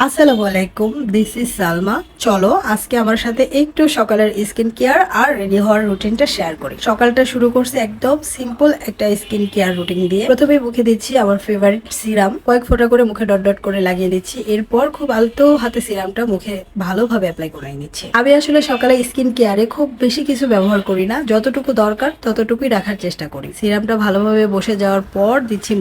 আসসালামু আলাইকুম, this is Salma. চলো আজকে আমার সাথে একটু সকালের স্কিন কেয়ার আর রেডি হওয়ার রুটিনটা শেয়ার করি। সকালটা শুরু করছি একদম সিম্পল একটা স্কিন কেয়ার রুটিন দিয়ে। প্রথমে মুখে দিচ্ছি আমার ফেভারিট সিরাম, কয়েক ফোঁটা করে মুখে ডট ডট করে লাগিয়ে দিচ্ছি। এরপর খুব আলতো হাতে সিরামটা মুখে ভালোভাবে অ্যাপ্লাই করে নিচ্ছি। আমি আসলে সকালে স্কিন কেয়ারে খুব বেশি কিছু ব্যবহার করি না, যতটুকু দরকার ততটুকুই রাখার চেষ্টা করি। সিরামটা ভালোভাবে বসে যাওয়ার পর দিচ্ছি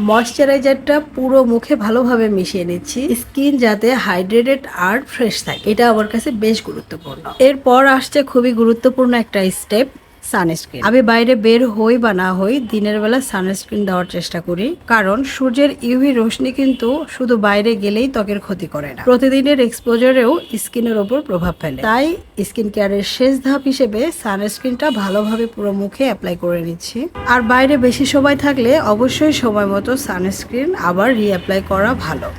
ময়শ্চারাইজারটা পুরো মুখে ভালোভাবে মিশিয়ে নিচ্ছি, স্কিন যাতে হাইড্রেটেড আর ফ্রেশ থাকে। এটা আমার কাছে বেশ গুরুত্বপূর্ণ। এরপর আসছে খুবই গুরুত্বপূর্ণ একটা স্টেপ, সানস্ক্রিন। আমি বাইরে বের হই বা না হই, দিনের বেলা সানস্ক্রিন দেওয়ার চেষ্টা করি, কারণ সূর্যের ইউভি রশ্মি কিন্তু শুধু বাইরে গেলেই ত্বকের ক্ষতি করে না, প্রতিদিনের এক্সপোজারেও স্কিনের ওপর প্রভাব ফেলে। তাই স্কিন কেয়ারের শেষ ধাপ হিসেবে সানস্ক্রিনটা ভালোভাবে পুরো মুখে অ্যাপ্লাই করে নিচ্ছি। আর বাইরে বেশি সময় থাকলে অবশ্যই সময় মতো সানস্ক্রিন আবার রিঅ্যাপ্লাই করা ভালো।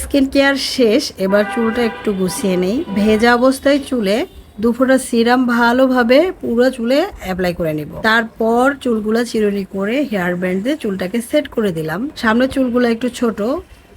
স্কিন কেয়ার শেষ, এবার চুলটা একটু গুছিয়ে নেই। ভেজা অবস্থায় চুলে দুফোঁটা সিরাম ভালোভাবে পুরো চুলে অ্যাপ্লাই করে নিব। তারপর চুলগুলা চিরুনি করে হেয়ার ব্যান্ড দিয়ে চুলটাকে সেট করে দিলাম। সামনের চুলগুলো একটু ছোট,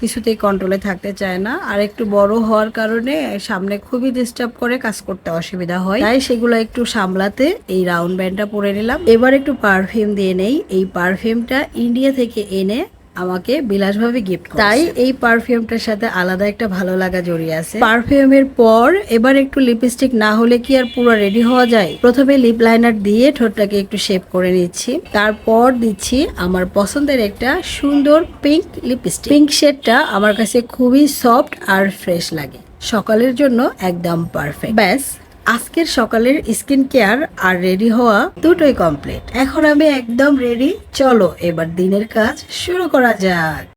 কিছুতেই কন্ট্রোলে থাকতে চায় না, আর একটু বড় হওয়ার কারণে সামনে খুবই ডিস্টার্ব করে, কাজ করতে অসুবিধা হয়। তাই সেগুলো একটু সামলাতে এই রাউন্ড ব্যান্ডটা পরে নিলাম। এবার একটু পারফিউম দিয়ে নেই। এই পারফিউমটা ইন্ডিয়া থেকে এনে আমাকে বিলাসভাবে গিফট করেছে, তাই এই পারফিউমটার সাথে আলাদা একটা ভালো লাগা জড়িয়ে আছে। পারফিউমের পর এবার একটু লিপস্টিক না হলে কি আর পুরো রেডি হওয়া যায়। প্রথমে লিপ লাইনার দিয়ে ঠোঁটটাকে একটু শেপ করে নিচ্ছি, তারপর দিচ্ছি আমার পছন্দের একটা সুন্দর পিঙ্ক লিপস্টিক। পিঙ্ক শেডটা আমার কাছে খুবই সফট আর ফ্রেশ লাগে, সকালের জন্য একদম পারফেক্ট। ব্যাস, আজকের সকালের স্কিন কেয়ার আর রেডি হওয়া দুটোই কমপ্লিট। এখন আমি একদম রেডি। চলো এবার দিনের কাজ শুরু করা যাক।